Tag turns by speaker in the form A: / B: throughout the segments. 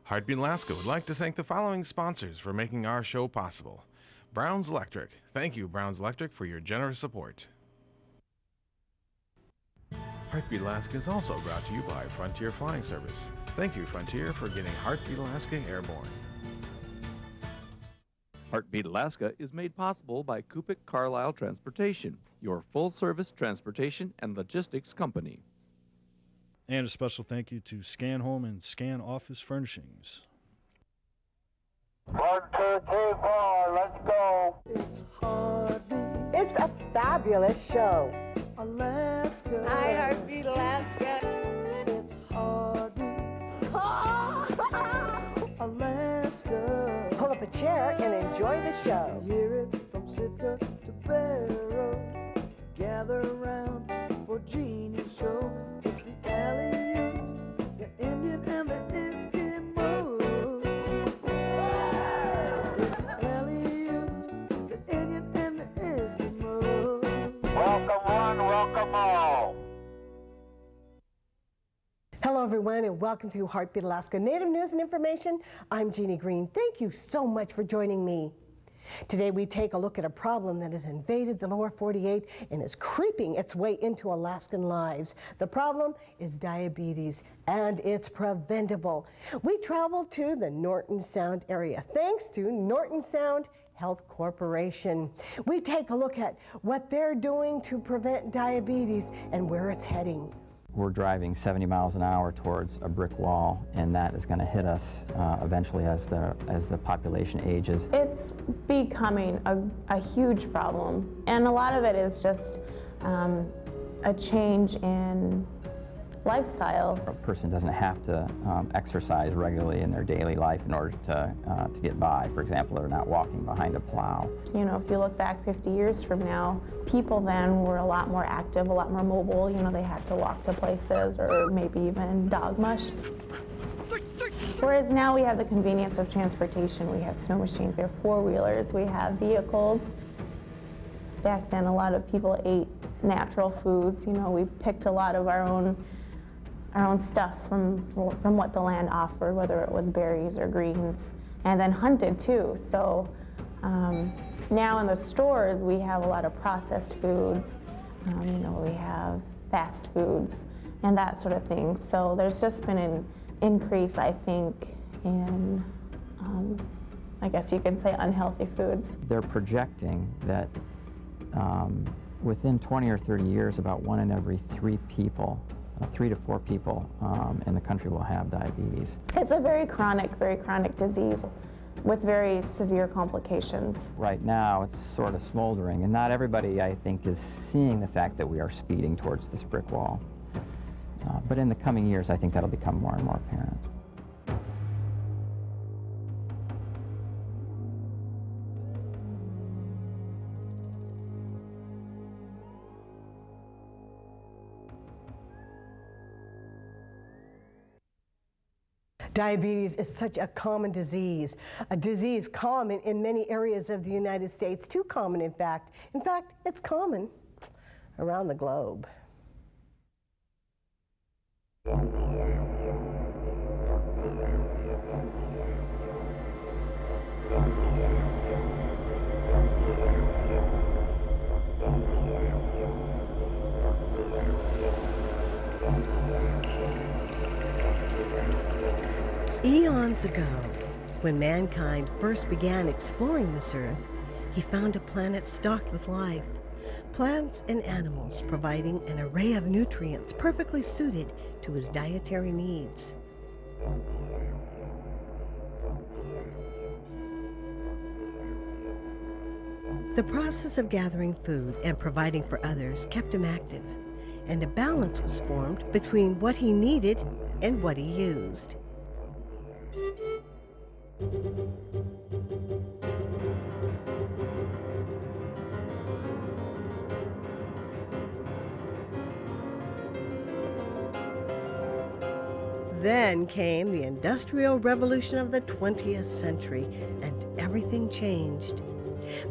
A: Heartbeat Alaska would like to thank the following sponsors for making our show possible. Brown's Electric. Thank you, Brown's Electric, for your generous support. Heartbeat Alaska is also brought to you by Frontier Flying Service. Thank you, Frontier, for getting Heartbeat Alaska airborne.
B: Heartbeat Alaska is made possible by Kupik Carlisle Transportation, your full-service transportation and logistics company.
C: And a special thank you to Scan Home and Scan Office Furnishings.
D: 1, 2, 3, 4, let's go.
E: It's Heartbeat.
F: It's a fabulous show.
E: Alaska.
G: Hi, Heartbeat Alaska.
E: It's Heartbeat. Alaska.
F: Pull up a chair and enjoy the show.
E: Hear it from Sitka to Barrow. Gather around for Jeannie's show. It's the Aleut, the Indian and the Eskimo. It's the Aleut, the Indian and the Eskimo.
D: Welcome one, welcome all.
F: Hello, everyone, and welcome to Heartbeat Alaska Native News and Information. I'm Jeannie Green. Thank you so much for joining me. Today, we take a look at a problem that has invaded the lower 48 and is creeping its way into Alaskan lives. The problem is diabetes, and it's preventable. We travel to the Norton Sound area thanks to Norton Sound Health Corporation. We take a look at what they're doing to prevent diabetes and where it's heading.
H: We're driving 70 miles an hour towards a brick wall, and that is going to hit us eventually as the population ages.
I: It's becoming a huge problem, and a lot of it is just a change in lifestyle.
H: A person doesn't have to exercise regularly in their daily life in order to get by. For example, they're not walking behind a plow.
I: You know, if you look back 50 years from now, people then were a lot more active, a lot more mobile. You know, they had to walk to places or maybe even dog mush. Whereas now we have the convenience of transportation. We have snow machines, we have four-wheelers, we have vehicles. Back then, a lot of people ate natural foods. You know, we picked a lot of our own stuff from what the land offered, whether it was berries or greens, and then hunted too. So now in the stores we have a lot of processed foods. You know, we have fast foods and that sort of thing. So there's just been an increase, I think, in I guess you can say unhealthy foods.
H: They're projecting that within 20 or 30 years, about 1 in every 3 people, 3 to 4 people in the country will have diabetes.
I: It's a very chronic disease with very severe complications.
H: Right now, it's sort of smoldering, and not everybody, I think, is seeing the fact that we are speeding towards this brick wall. But in the coming years, I think that'll become more and more apparent.
F: Diabetes is such a common disease, a disease common in many areas of the United States, too common in fact. In fact, it's common around the globe. Eons ago, when mankind first began exploring this earth, he found a planet stocked with life, plants and animals providing an array of nutrients perfectly suited to his dietary needs. The process of gathering food and providing for others kept him active, and a balance was formed between what he needed and what he used. Then came the Industrial Revolution of the 20th century, and everything changed.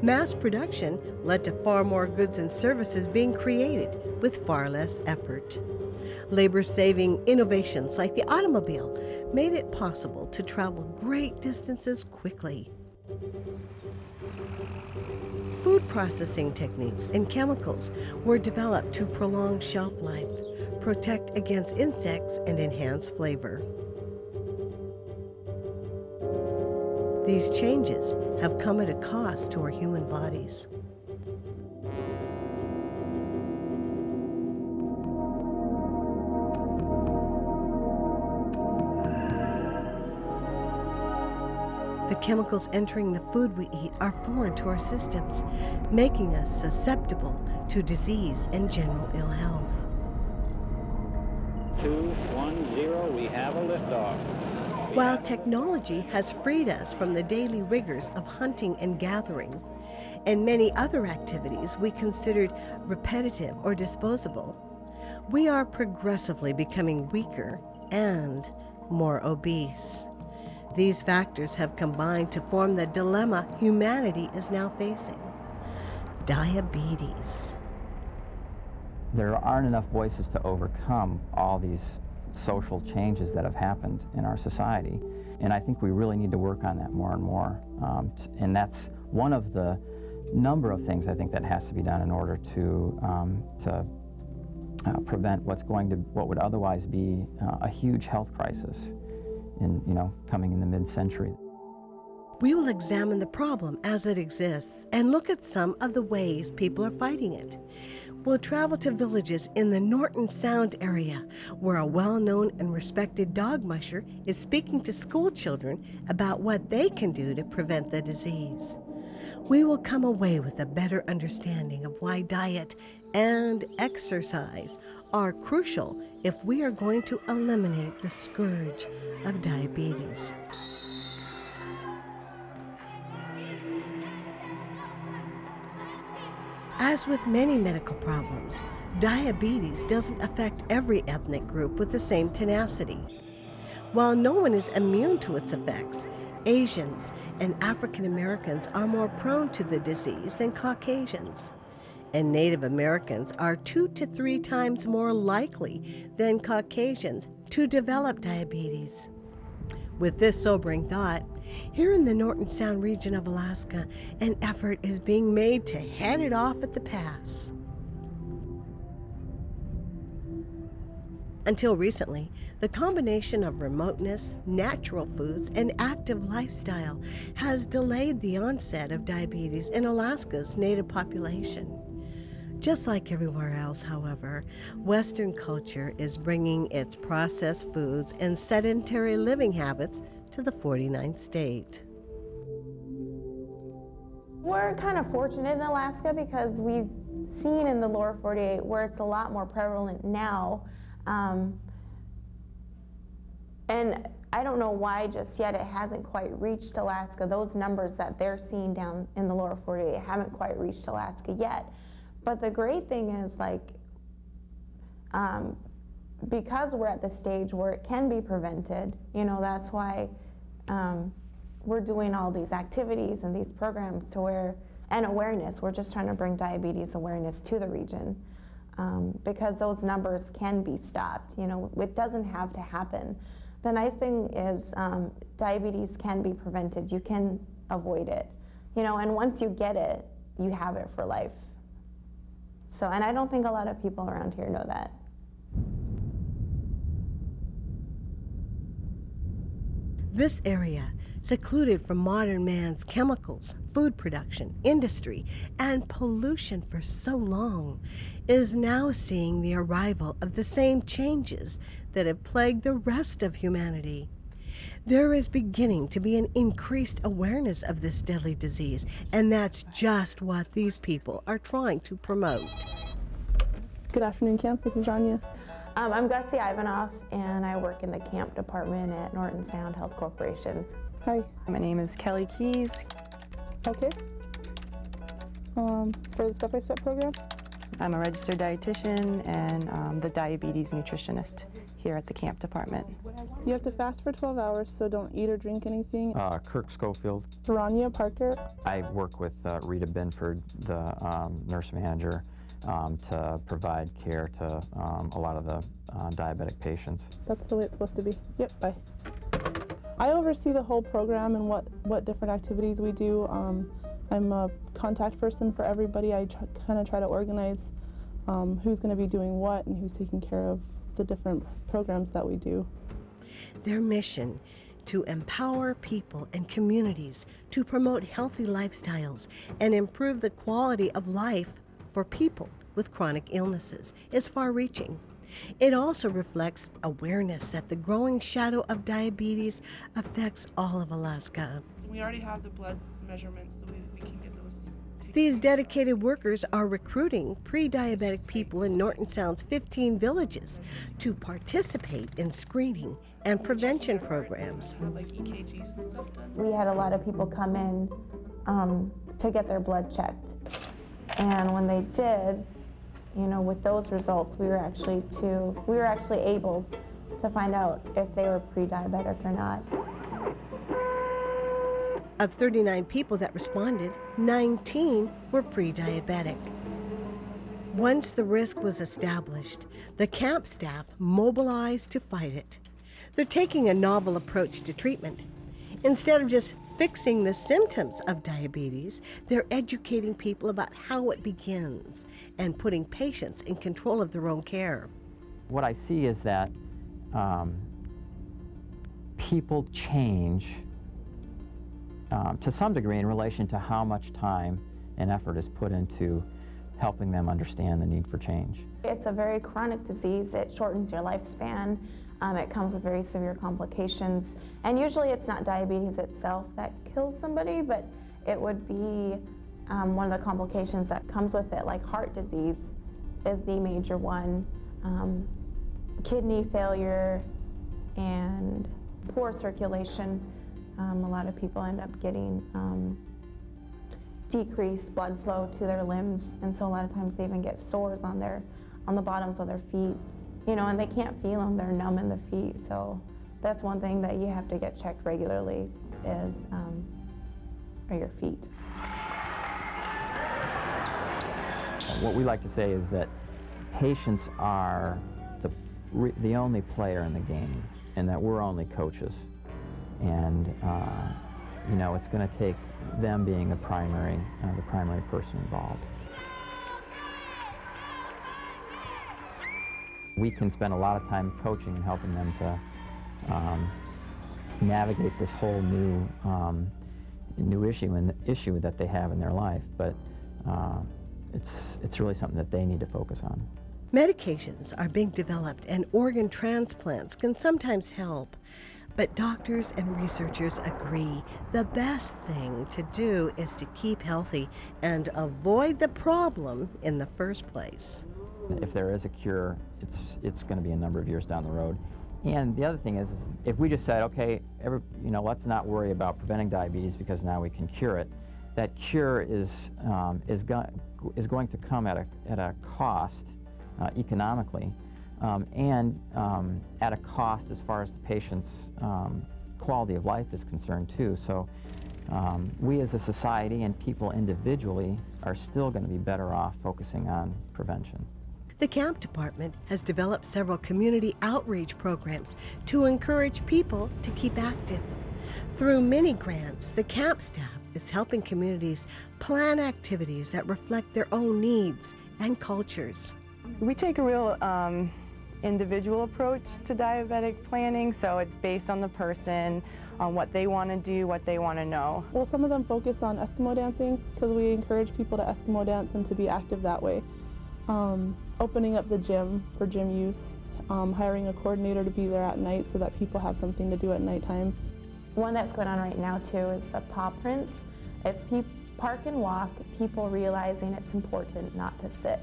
F: Mass production led to far more goods and services being created with far less effort. Labor-saving innovations like the automobile made it possible to travel great distances quickly. Food processing techniques and chemicals were developed to prolong shelf life, protect against insects, and enhance flavor. These changes have come at a cost to our human bodies. The chemicals entering the food we eat are foreign to our systems, making us susceptible to disease and general ill health.
J: 210, we have a liftoff.
F: While technology has freed us from the daily rigors of hunting and gathering, and many other activities we considered repetitive or disposable, we are progressively becoming weaker and more obese. These factors have combined to form the dilemma humanity is now facing: diabetes.
H: There aren't enough voices to overcome all these social changes that have happened in our society. And I think we really need to work on that more and more. And that's one of the number of things I think that has to be done in order to prevent what would otherwise be a huge health crisis coming in the mid-century.
F: We will examine the problem as it exists and look at some of the ways people are fighting it. We'll travel to villages in the Norton Sound area, where a well-known and respected dog musher is speaking to school children about what they can do to prevent the disease. We will come away with a better understanding of why diet and exercise are crucial if we are going to eliminate the scourge of diabetes. As with many medical problems, diabetes doesn't affect every ethnic group with the same tenacity. While no one is immune to its effects, Asians and African Americans are more prone to the disease than Caucasians, and Native Americans are 2 to 3 times more likely than Caucasians to develop diabetes. With this sobering thought, here in the Norton Sound region of Alaska, an effort is being made to head it off at the pass. Until recently, the combination of remoteness, natural foods, and active lifestyle has delayed the onset of diabetes in Alaska's native population. Just like everywhere else, however, Western culture is bringing its processed foods and sedentary living habits to the 49th state.
I: We're kind of fortunate in Alaska because we've seen in the lower 48 where it's a lot more prevalent now. And I don't know why just yet it hasn't quite reached Alaska. Those numbers that they're seeing down in the lower 48 haven't quite reached Alaska yet. But the great thing is, because we're at the stage where it can be prevented, that's why we're doing all these activities and these programs and awareness. We're just trying to bring diabetes awareness to the region because those numbers can be stopped. It doesn't have to happen. The nice thing is diabetes can be prevented. You can avoid it, and once you get it, you have it for life. And I don't think a lot of people around here know that.
F: This area, secluded from modern man's chemicals, food production, industry, and pollution for so long, is now seeing the arrival of the same changes that have plagued the rest of humanity. There is beginning to be an increased awareness of this deadly disease, and that's just what these people are trying to promote.
K: Good afternoon, camp. This is Rahnia.
I: I'm Gussie Ivanoff, and I work in the camp department at Norton Sound Corporation.
K: Hi.
L: My name is Kelly Keys.
K: Okay. For the step-by-step program?
L: I'm a registered dietitian and the diabetes nutritionist here at the camp department.
K: You have to fast for 12 hours, so don't eat or drink anything.
H: Kirk Scofield.
K: Rahnia Parker.
H: I work with Rita Binford, the nurse manager, to provide care to a lot of the diabetic patients.
K: That's the way it's supposed to be. Yep, bye. I oversee the whole program and what different activities we do. I'm a contact person for everybody. I kind of try to organize who's going to be doing what and who's taking care of the different programs that we do.
F: Their mission to empower people and communities to promote healthy lifestyles and improve the quality of life for people with chronic illnesses is far-reaching. It also reflects awareness that the growing shadow of diabetes affects all of Alaska.
K: We already have the blood measurements, so we can get those.
F: These dedicated workers are recruiting pre-diabetic people in Norton Sound's 15 villages to participate in screening and prevention programs.
K: Like EKGs and stuff done.
I: We had a lot of people come in to get their blood checked. And when they did, you know, with those results, we were actually able to find out if they were pre-diabetic or not.
F: Of 39 people that responded, 19 were pre-diabetic. Once the risk was established, the camp staff mobilized to fight it. They're taking a novel approach to treatment. Instead of just fixing the symptoms of diabetes, they're educating people about how it begins and putting patients in control of their own care.
H: What I see is that people change to some degree in relation to how much time and effort is put into helping them understand the need for change.
I: It's a very chronic disease. It shortens your lifespan. It comes with very severe complications. And usually it's not diabetes itself that kills somebody, but it would be one of the complications that comes with it, like heart disease is the major one, kidney failure, and poor circulation. A lot of people end up getting decreased blood flow to their limbs, and so a lot of times they even get sores on the bottoms of their feet. You know, and they can't feel them, they're numb in the feet. So that's one thing that you have to get checked regularly is are your feet.
H: What we like to say is that patients are the only player in the game, and that we're only coaches. And you know, it's going to take them being the primary person involved. We can spend a lot of time coaching and helping them to navigate this whole new issue that they have in their life, but it's really something that they need to focus on.
F: Medications are being developed and organ transplants can sometimes help, but doctors and researchers agree the best thing to do is to keep healthy and avoid the problem in the first place.
H: If there is a cure, it's going to be a number of years down the road. And the other thing is if we just said, okay, let's not worry about preventing diabetes because now we can cure it, that cure is going to come at a cost economically, and at a cost as far as the patient's quality of life is concerned too. So we as a society and people individually are still going to be better off focusing on prevention.
F: The camp department has developed several community outreach programs to encourage people to keep active. Through many grants, the camp staff is helping communities plan activities that reflect their own needs and cultures.
L: We take a real individual approach to diabetic planning, so it's based on the person, on what they want to do, what they want to know.
K: Well, some of them focus on Eskimo dancing because we encourage people to Eskimo dance and to be active that way. Opening up the gym for gym use, hiring a coordinator to be there at night so that people have something to do at nighttime.
I: One that's going on right now too is the paw prints. It's park and walk, people realizing it's important not to sit.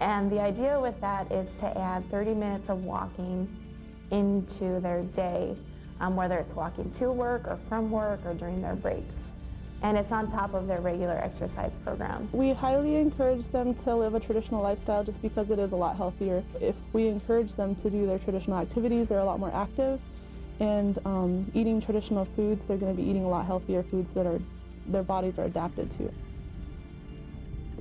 I: And the idea with that is to add 30 minutes of walking into their day, whether it's walking to work or from work or during their breaks. and it's on top of their regular exercise program.
K: We highly encourage them to live a traditional lifestyle just because it is a lot healthier. If we encourage them to do their traditional activities, they're a lot more active, and eating traditional foods, they're going to be eating a lot healthier foods that their bodies are adapted to.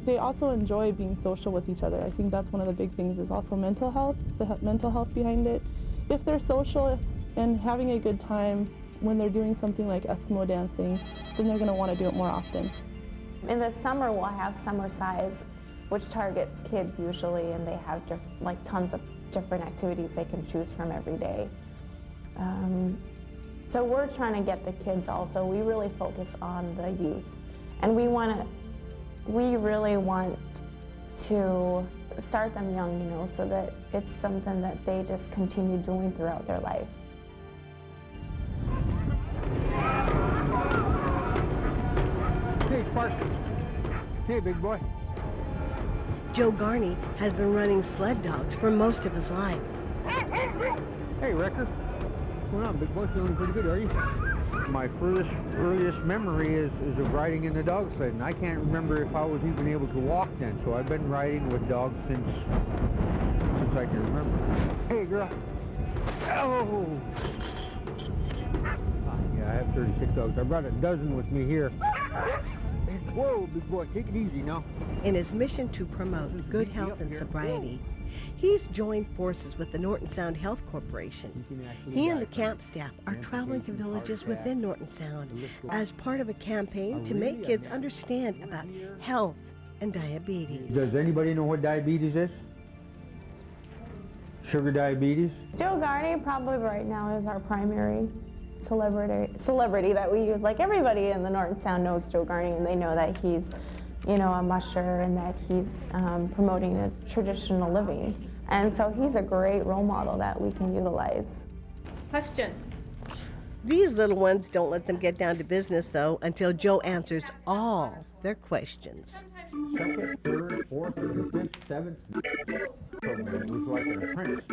K: They also enjoy being social with each other. I think that's one of the big things, is also mental health, the mental health behind it. If they're social and having a good time when they're doing something like Eskimo dancing, then they're going to want to do it more often.
I: In the summer, we'll have Summer Size, which targets kids usually, and they have like tons of different activities they can choose from every day. So we're trying to get the kids also. We really focus on the youth, and we really want to start them young, you know, so that it's something that they just continue doing throughout their life.
M: Hey, Spark. Hey, big boy.
F: Joe Garnie has been running sled dogs for most of his life.
M: Hey, Wrecker. What's going on, big boy? Feeling pretty good, are you? My earliest memory is of riding in the dog sled, and I can't remember if I was even able to walk then, so I've been riding with dogs since I can remember. Hey, girl. Oh! Yeah, I have 36 dogs. I brought a dozen with me here. Whoa, big boy, take it easy now.
F: In his mission to promote good health and sobriety, he's joined forces with the Norton Sound Health Corporation. He and the camp staff are traveling to villages within Norton Sound as part of a campaign to make kids understand about health and diabetes.
M: Does anybody know what diabetes is? Sugar diabetes?
I: Joe Garnie probably right now is our primary celebrity that we use. Like, everybody in the Norton Sound knows Joe Garnie, and they know that he's, you know, a musher, and that he's promoting a traditional living. And so he's a great role model that we can utilize.
G: Question.
F: These little ones don't let them get down to business, though, until Joe answers all their questions.
M: Second, third, fourth, fifth, seventh. It was like an apprentice.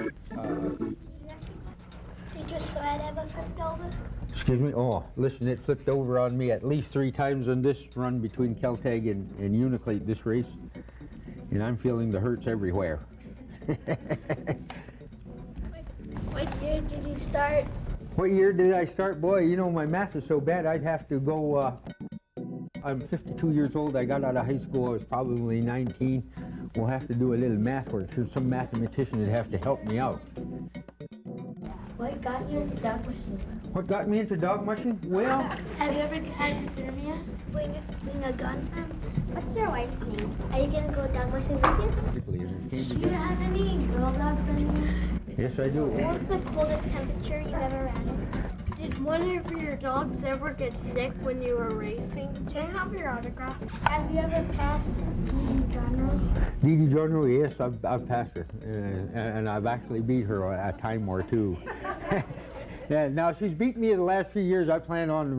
N: Did your sled ever flipped over?
M: Excuse me? Oh, listen, it flipped over on me at least 3 times on this run between Keltag and Uniclate this race, and I'm feeling the hurts everywhere.
N: What year did you start?
M: What year did I start? Boy, you know, my math is so bad, I'd have to go, I'm 52 years old. I got out of high school, I was probably 19. We'll have to do a little math work, so some mathematician would have to help me out.
N: What got you into dog mushing?
M: What got me into dog mushing? Well,
N: have you ever had hypothermia? Bring a gun? What's your wife's name? Are you gonna go dog mushing with you? Do you have any girl dog friends?
M: Yes, I do.
N: What's the coldest temperature you've ever ran in?
G: Did one of your dogs ever get sick when you were racing? Can I have your autograph?
N: Have you ever passed DD General?
M: DD General, yes, I've passed her, and I've actually beat her a time or two. Yeah, now she's beat me in the last few years. I plan on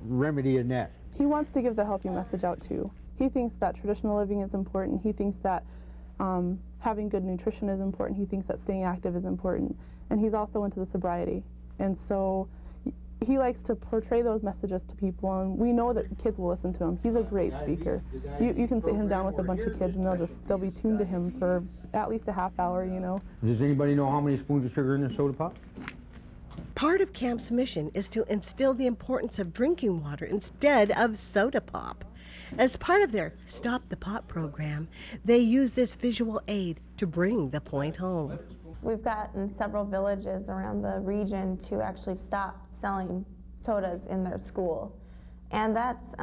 M: remedying that.
K: He wants to give the healthy message out too. He thinks that traditional living is important. He thinks that having good nutrition is important. He thinks that staying active is important. And he's also into the sobriety. And so he likes to portray those messages to people, and we know that kids will listen to him. He's a great speaker. You can sit him down with a bunch of kids, and they'll be tuned to him for at least a half hour, you know.
M: Does anybody know how many spoons of sugar in a soda pop?
F: Part of camp's mission is to instill the importance of drinking water instead of soda pop. As part of their Stop the Pop program, they use this visual aid to bring the point home.
I: We've gotten several villages around the region to actually stop selling sodas in their school. And that's,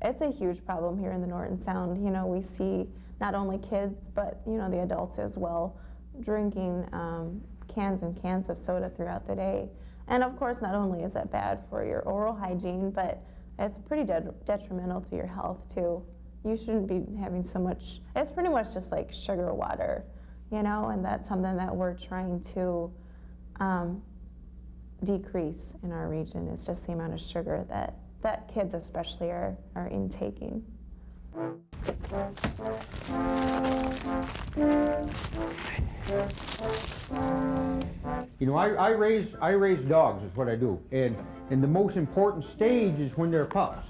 I: it's a huge problem here in the Norton Sound. You know, we see not only kids, but, you know, the adults as well, drinking cans and cans of soda throughout the day. And of course, not only is that bad for your oral hygiene, but it's pretty detrimental to your health too. You shouldn't be having so much, it's pretty much just like sugar water, you know, and that's something that we're trying to decrease in our region. It's just the amount of sugar that kids especially are intaking.
M: You know, I raise dogs is what I do, and the most important stage is when they're pups.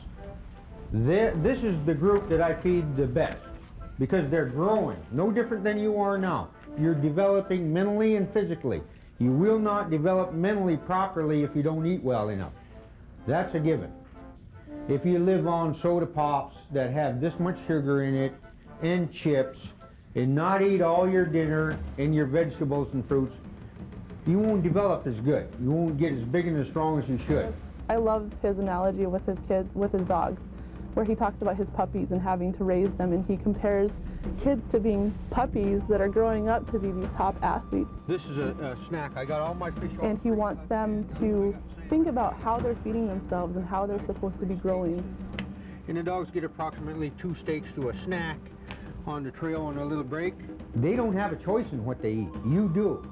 M: This is the group that I feed the best because they're growing, no different than you are now. You're developing mentally and physically. You will not develop mentally properly if you don't eat well enough. That's a given. If you live on soda pops that have this much sugar in it and chips and not eat all your dinner and your vegetables and fruits, you won't develop as good. You won't get as big and as strong as you should.
K: I love his analogy with his kids, with his dogs, where he talks about his puppies and having to raise them, and he compares kids to being puppies that are growing up to be these top athletes.
M: This is a snack. I got all my fish.
K: And he wants them to think about how they're feeding themselves and how they're supposed to be growing.
M: And the dogs get approximately 2 steaks to a snack on the trail on a little break. They don't have a choice in what they eat. You do.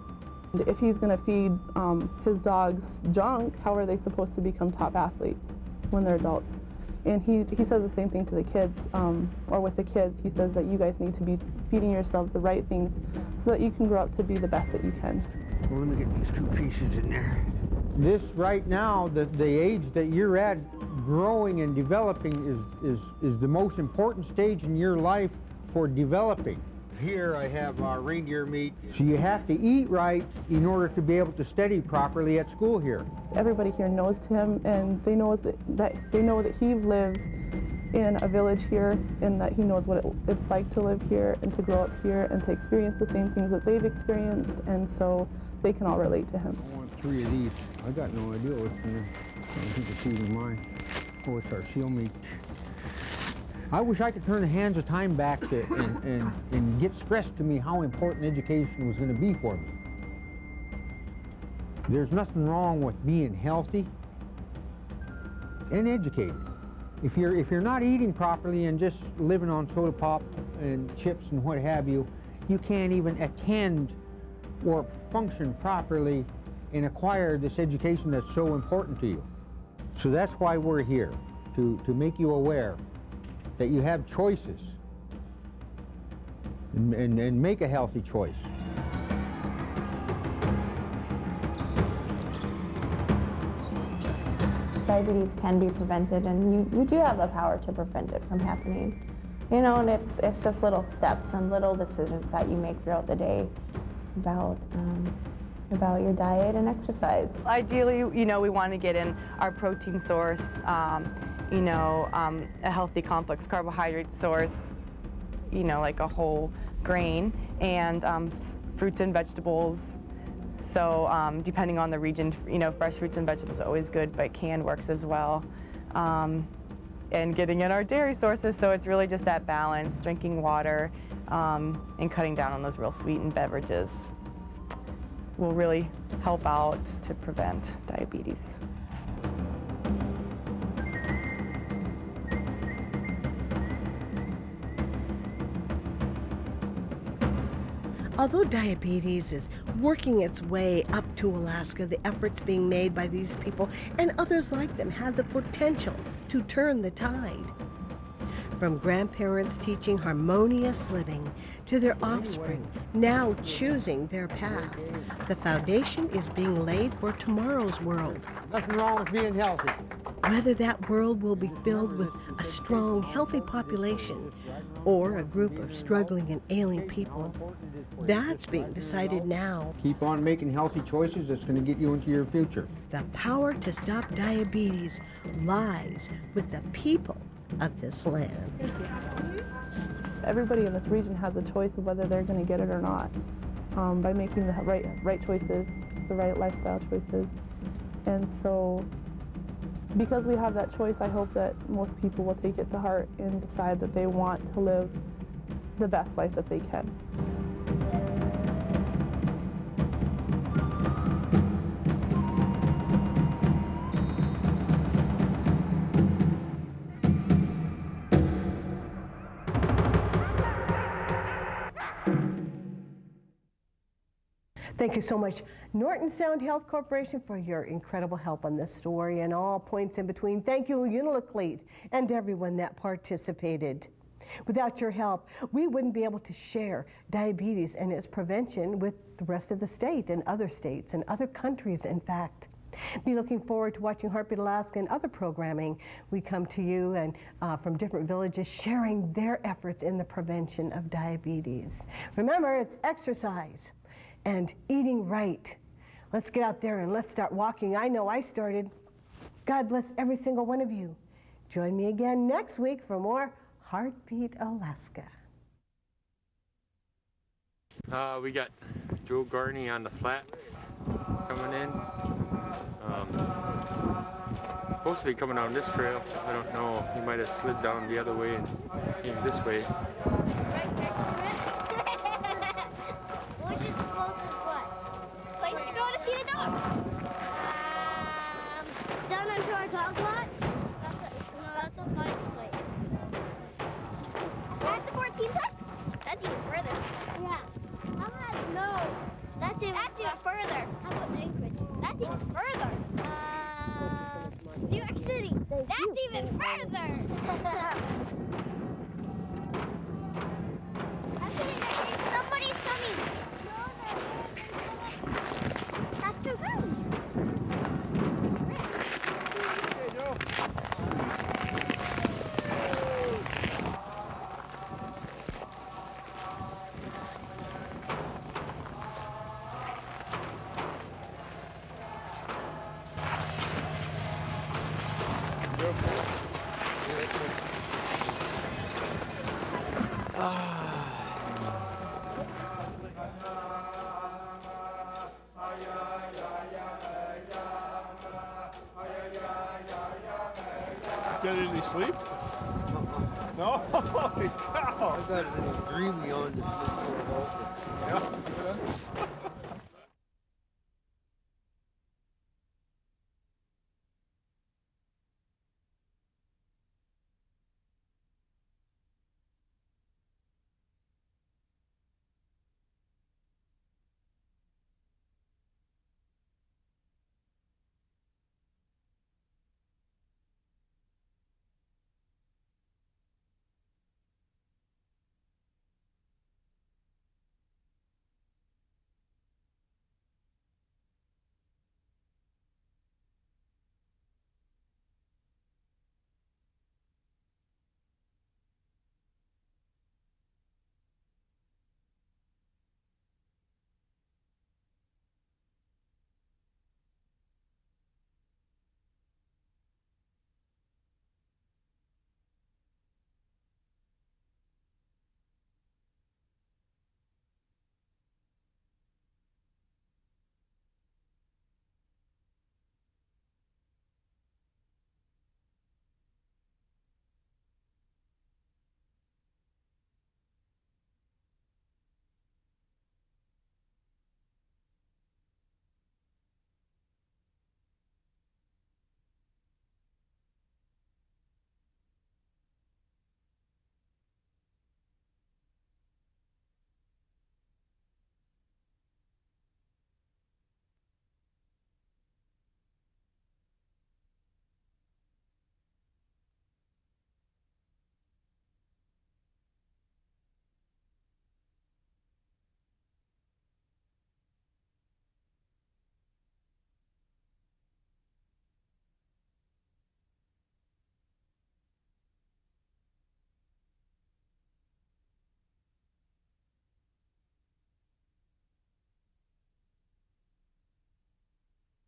K: If he's going to feed his dogs junk, how are they supposed to become top athletes when they're adults? And he says the same thing to the kids, or with the kids. He says that you guys need to be feeding yourselves the right things so that you can grow up to be the best that you can.
M: Well, let me get these 2 pieces in there. This right now, the age that you're at, growing and developing is the most important stage in your life for developing. Here I have reindeer meat. So you have to eat right in order to be able to study properly at school here.
K: Everybody here knows him, and they know that he lives in a village here, and that he knows what it's like to live here and to grow up here and to experience the same things that they've experienced, and so they can all relate to him.
M: I want 3 of these. I got no idea what's in there. I think it's even mine. Oh, it's our seal meat. I wish I could turn the hands of time back and get stressed to me how important education was going to be for me. There's nothing wrong with being healthy and educated. If you're not eating properly and just living on soda pop and chips and what have you, you can't even attend or function properly and acquire this education that's so important to you. So that's why we're here, to make you aware that you have choices and make a healthy choice.
I: Diabetes can be prevented, and you do have the power to prevent it from happening. You know, and it's just little steps and little decisions that you make throughout the day about your diet and exercise.
L: Ideally, you know, we want to get in our protein source, you know, a healthy complex carbohydrate source, you know, like a whole grain, and fruits and vegetables. So depending on the region, you know, fresh fruits and vegetables are always good, but canned works as well. And getting in our dairy sources, so it's really just that balance, drinking water, and cutting down on those real sweetened beverages will really help out to prevent diabetes.
F: Although diabetes is working its way up to Alaska, the efforts being made by these people and others like them have the potential to turn the tide. From grandparents teaching harmonious living to their offspring now choosing their path, the foundation is being laid for tomorrow's world.
M: Nothing wrong with being healthy.
F: Whether that world will be filled with a strong, healthy population or a group of struggling and ailing people, that's being decided now.
M: Keep on making healthy choices. That's going to get you into your future.
F: The power to stop diabetes lies with the people of this land.
K: Everybody in this region has a choice of whether they're going to get it or not, by making the right choices, the right lifestyle choices. And so, because we have that choice, I hope that most people will take it to heart and decide that they want to live the best life that they can.
F: Thank you so much, Norton Sound Health Corporation, for your incredible help on this story and all points in between. Thank you, Uniloclete, and everyone that participated. Without your help, we wouldn't be able to share diabetes and its prevention with the rest of the state and other states and other countries, in fact. Be looking forward to watching Heartbeat Alaska and other programming. We come to you and from different villages sharing their efforts in the prevention of diabetes. Remember, it's exercise and eating right. Let's get out there and let's start walking. I know I started. God bless every single one of you. Join me again next week for more Heartbeat Alaska.
O: We got Joe Garnie on the flats coming in. Supposed to be coming down this trail. I don't know. He might have slid down the other way and came this way.
N: Right next to it. Which is the closest what? Place to go to see the dog? Down into our dog lot? That's a nice place. That's the 14-plex? That's even further. Yeah. How about no? That's even further. How about Anchorage? That's even further. New York City. That's even further. Somebody's coming. That's too good.
P: Get any sleep? No? Holy cow!
M: I got a little dreamy on this.
P: Yeah.